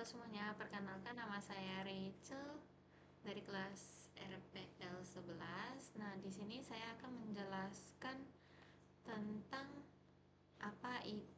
semuanya, perkenalkan nama saya Rachel dari kelas RPL 11. Nah, di sini saya akan menjelaskan tentang apa i-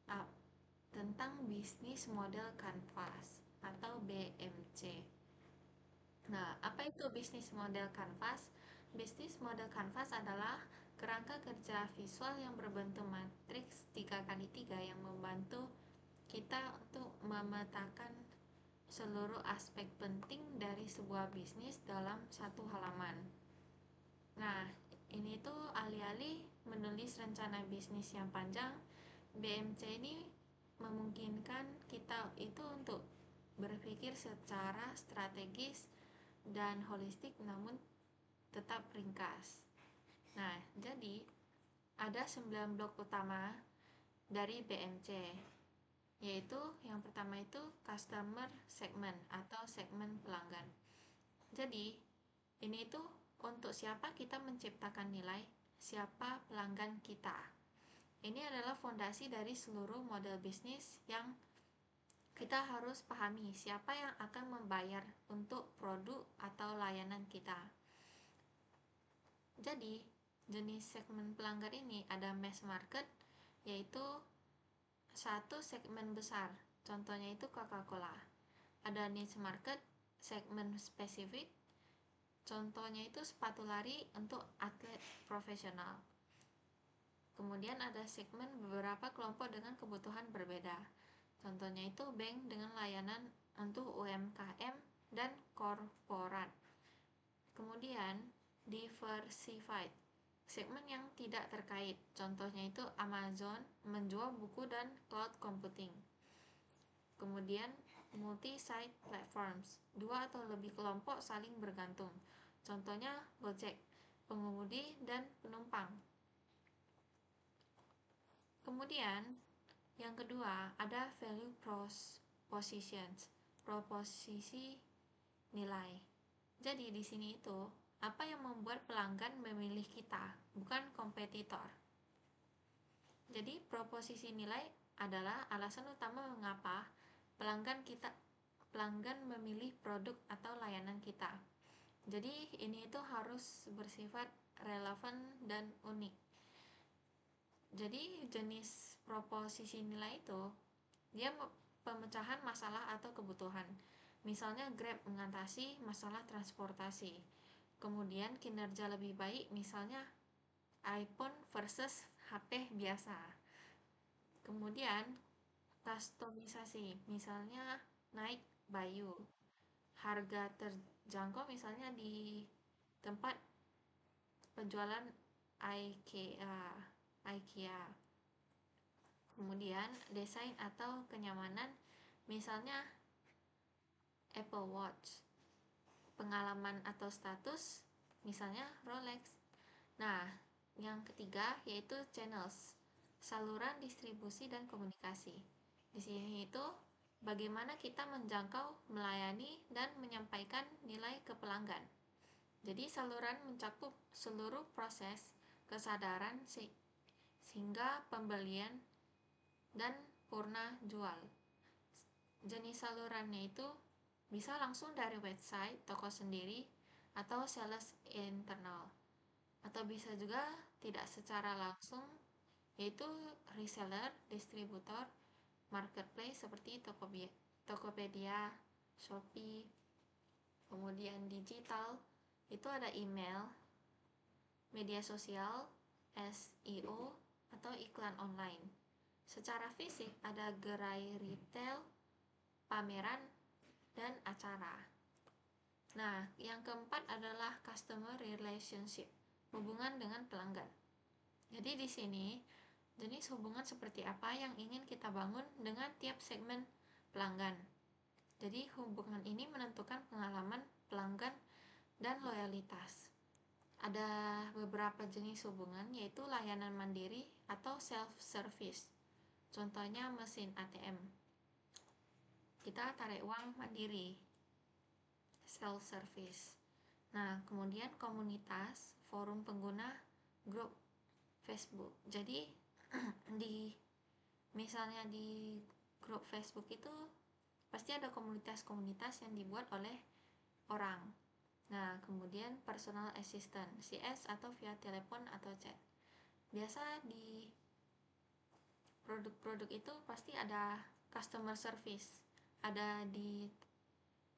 a- tentang bisnis model kanvas atau BMC. Nah, apa itu bisnis model kanvas? Bisnis model kanvas adalah kerangka kerja visual yang berbentuk matriks 3x3 yang membantu kita untuk memetakan seluruh aspek penting dari sebuah bisnis dalam satu halaman. Nah, ini tuh alih-alih menulis rencana bisnis yang panjang, BMC ini memungkinkan kita itu untuk berpikir secara strategis dan holistik namun tetap ringkas. Nah, jadi ada 9 blok utama dari BMC, yaitu yang pertama itu customer segment atau segmen pelanggan. Jadi, ini itu untuk siapa kita menciptakan nilai, siapa pelanggan kita. Ini adalah fondasi dari seluruh model bisnis yang kita harus pahami siapa yang akan membayar untuk produk atau layanan kita. Jadi, jenis segmen pelanggan ini ada mass market, yaitu satu segmen besar. Contohnya itu Coca-Cola. Ada niche market, segmen spesifik. Contohnya itu sepatu lari untuk atlet profesional. Kemudian ada segmen beberapa kelompok dengan kebutuhan berbeda. Contohnya itu bank dengan layanan untuk UMKM dan korporat. Kemudian diversified, segmen yang tidak terkait. Contohnya itu Amazon menjual buku dan cloud computing. Kemudian multi-site platforms, dua atau lebih kelompok saling bergantung. Contohnya Gojek, pengemudi dan penumpang. Kemudian yang kedua ada value propositions, proposisi nilai. Jadi di sini itu apa yang membuat pelanggan memilih kita, bukan kompetitor. Jadi proposisi nilai adalah alasan utama mengapa pelanggan memilih produk atau layanan kita. Jadi ini itu harus bersifat relevan dan unik. Jadi jenis proposisi nilai itu dia pemecahan masalah atau kebutuhan. Misalnya Grab mengatasi masalah transportasi. Kemudian kinerja lebih baik, misalnya iPhone versus HP biasa. Kemudian kustomisasi, misalnya naik Bayu. Harga terjangkau misalnya di tempat penjualan IKEA. IKEA. Kemudian desain atau kenyamanan, misalnya Apple Watch. Pengalaman atau status, misalnya Rolex. Nah, yang ketiga yaitu channels, saluran distribusi dan komunikasi. Di sini itu bagaimana kita menjangkau, melayani, dan menyampaikan nilai ke pelanggan. Jadi saluran mencakup seluruh proses kesadaran sehingga pembelian dan purna jual. Jenis salurannya itu bisa langsung dari website toko sendiri atau sales internal, atau bisa juga tidak secara langsung, yaitu reseller, distributor, marketplace seperti Tokopedia, Shopee. Kemudian digital itu ada email, media sosial, SEO, atau iklan online. Secara fisik ada gerai retail, pameran, dan acara. Nah, yang keempat adalah customer relationship, hubungan dengan pelanggan. Jadi di sini jenis hubungan seperti apa yang ingin kita bangun dengan tiap segmen pelanggan. Jadi hubungan ini menentukan pengalaman pelanggan dan loyalitas. Ada beberapa jenis hubungan, yaitu layanan mandiri atau self-service. Contohnya mesin ATM. Kita tarik uang mandiri, self-service. Nah, kemudian komunitas, forum pengguna, grup Facebook. Jadi di misalnya di grup Facebook itu pasti ada komunitas-komunitas yang dibuat oleh orang. Nah, kemudian personal assistant, CS atau via telepon atau chat. Biasa di produk-produk itu pasti ada customer service, ada di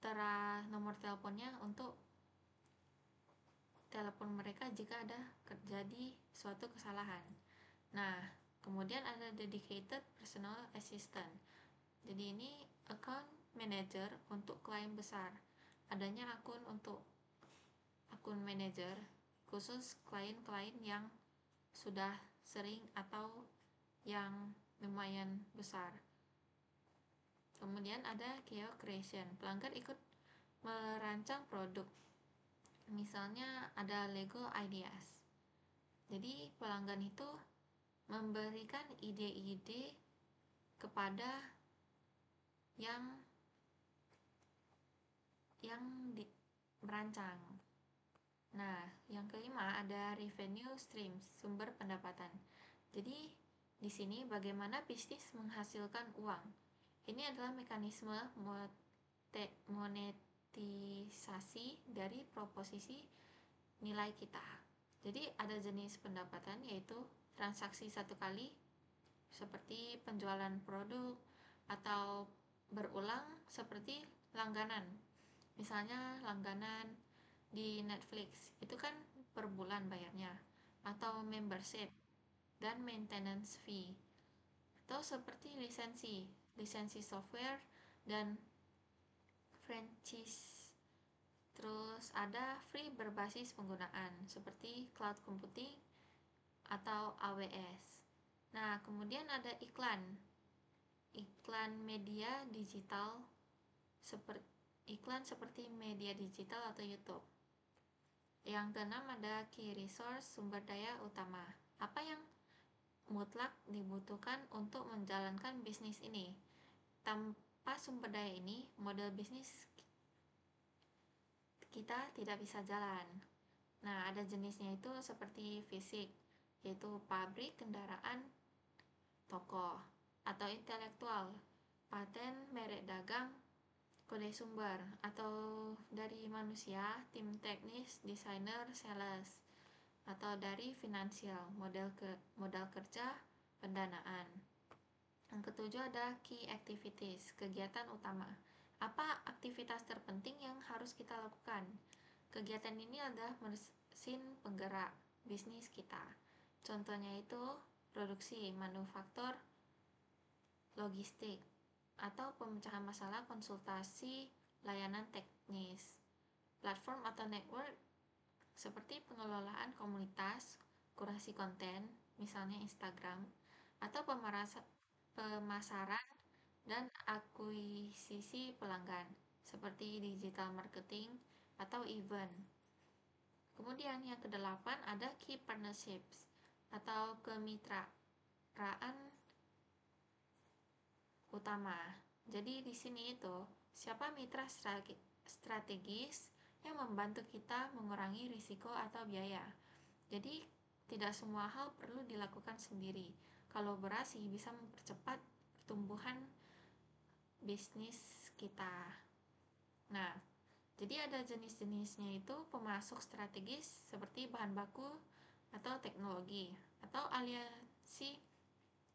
tera nomor teleponnya untuk telepon mereka jika ada terjadi suatu kesalahan. Nah, kemudian ada dedicated personal assistant. Jadi ini account manager untuk klien besar. Adanya akun untuk akun manager khusus klien-klien yang sudah sering atau yang lumayan besar. Kemudian ada Kio Creation, pelanggan ikut merancang produk. Misalnya ada Lego Ideas. Jadi pelanggan itu memberikan ide-ide kepada yang merancang. Nah, yang kelima ada revenue streams, sumber pendapatan. Jadi di sini bagaimana bisnis menghasilkan uang. Ini adalah mekanisme monetisasi dari proposisi nilai kita. Jadi ada jenis pendapatan yaitu transaksi satu kali seperti penjualan produk atau berulang seperti langganan. Misalnya langganan di Netflix itu kan per bulan bayarnya, atau membership dan maintenance fee, atau seperti lisensi software dan franchise. Terus ada free berbasis penggunaan seperti cloud computing atau AWS. Nah, kemudian ada iklan media digital seperti media digital atau YouTube. Yang keenam ada key resource, sumber daya utama. Apa yang mutlak dibutuhkan untuk menjalankan bisnis ini? Tanpa sumber daya ini, model bisnis kita tidak bisa jalan. Nah, ada jenisnya itu seperti fisik, yaitu pabrik, kendaraan, toko, atau intelektual, paten, merek dagang, kode sumber, atau dari manusia, tim teknis, desainer, sales, atau dari finansial, modal kerja, pendanaan. Yang ketujuh ada key activities, kegiatan utama. Apa aktivitas terpenting yang harus kita lakukan? Kegiatan ini adalah mesin penggerak bisnis kita. Contohnya itu produksi, manufaktur, logistik, atau pemecahan masalah, konsultasi, layanan teknis. Platform atau network seperti pengelolaan komunitas, kurasi konten, misalnya Instagram, atau pemasaran dan akuisisi pelanggan, seperti digital marketing atau event. Kemudian yang kedelapan ada key partnerships atau kemitraan utama. Jadi di sini itu siapa mitra strategis yang membantu kita mengurangi risiko atau biaya. Jadi tidak semua hal perlu dilakukan sendiri. Kolaborasi bisa mempercepat pertumbuhan bisnis kita. Nah, jadi ada jenis-jenisnya itu pemasok strategis seperti bahan baku atau teknologi, atau aliansi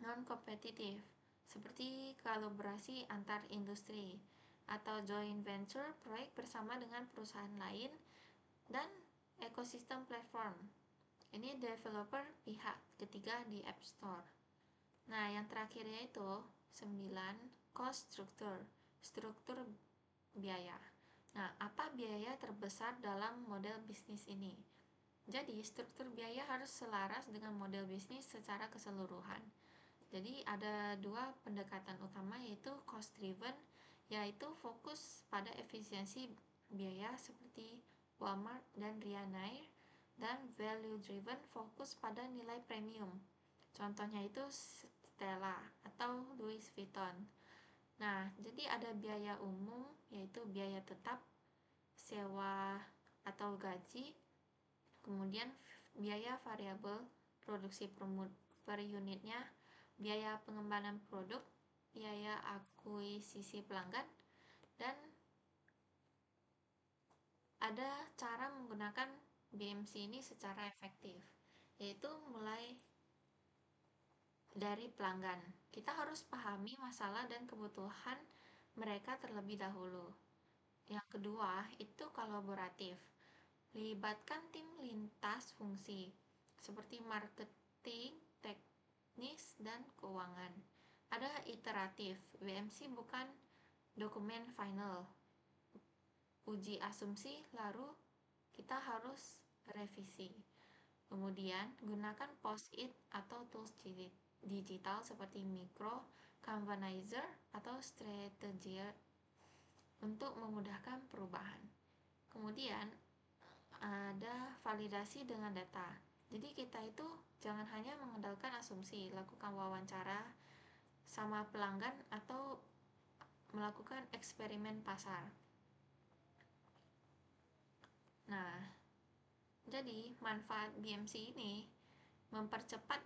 non-kompetitif seperti kolaborasi antar industri, atau joint venture, proyek bersama dengan perusahaan lain, dan ekosistem platform. Ini developer pihak ketiga di App Store. Nah, yang terakhir yaitu 9, cost structure, struktur biaya. Nah, apa biaya terbesar dalam model bisnis ini? Jadi, struktur biaya harus selaras dengan model bisnis secara keseluruhan. Jadi, ada dua pendekatan utama yaitu cost driven, yaitu fokus pada efisiensi biaya seperti Walmart dan Ryanair, dan value driven fokus pada nilai premium. Contohnya itu Stella atau Louis Vuitton. Nah, jadi ada biaya umum yaitu biaya tetap, sewa atau gaji, kemudian biaya variabel, produksi per unitnya, biaya pengembangan produk, biaya akuisisi pelanggan, dan ada cara menggunakan BMC ini secara efektif, yaitu mulai dari pelanggan. Kita harus pahami masalah dan kebutuhan mereka terlebih dahulu. Yang kedua, itu kolaboratif. Libatkan tim lintas fungsi, seperti marketing, teknis, dan keuangan. Ada iteratif. BMC bukan dokumen final. Uji asumsi, lalu kita harus revisi. Kemudian, gunakan post-it atau tools digital seperti Micro, Canvanizer, atau Strategier untuk memudahkan perubahan. Kemudian, ada validasi dengan data. Jadi kita itu jangan hanya mengandalkan asumsi, lakukan wawancara sama pelanggan atau melakukan eksperimen pasar. Nah, jadi manfaat BMC ini mempercepat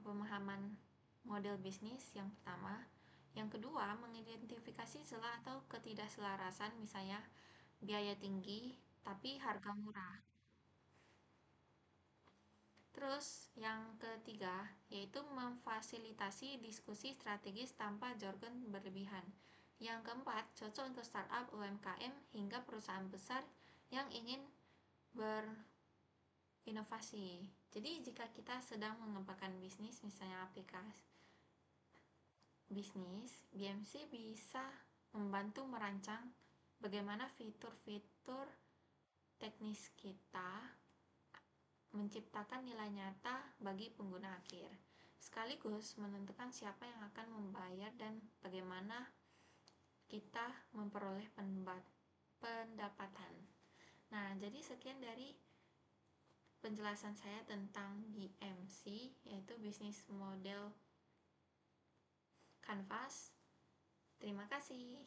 pemahaman model bisnis yang pertama. Yang kedua, mengidentifikasi celah atau ketidakselarasan, misalnya biaya tinggi tapi harga murah. Terus yang ketiga, yaitu memfasilitasi diskusi strategis tanpa jargon berlebihan. Yang keempat, cocok untuk startup, UMKM, hingga perusahaan besar yang ingin berinovasi. Jadi jika kita sedang mengembangkan bisnis, misalnya aplikasi bisnis, BMC bisa membantu merancang bagaimana fitur-fitur teknis kita menciptakan nilai nyata bagi pengguna akhir, sekaligus menentukan siapa yang akan membayar dan bagaimana kita memperoleh pendapatan. Nah, jadi sekian dari penjelasan saya tentang BMC, yaitu Business Model Canvas. Terima kasih.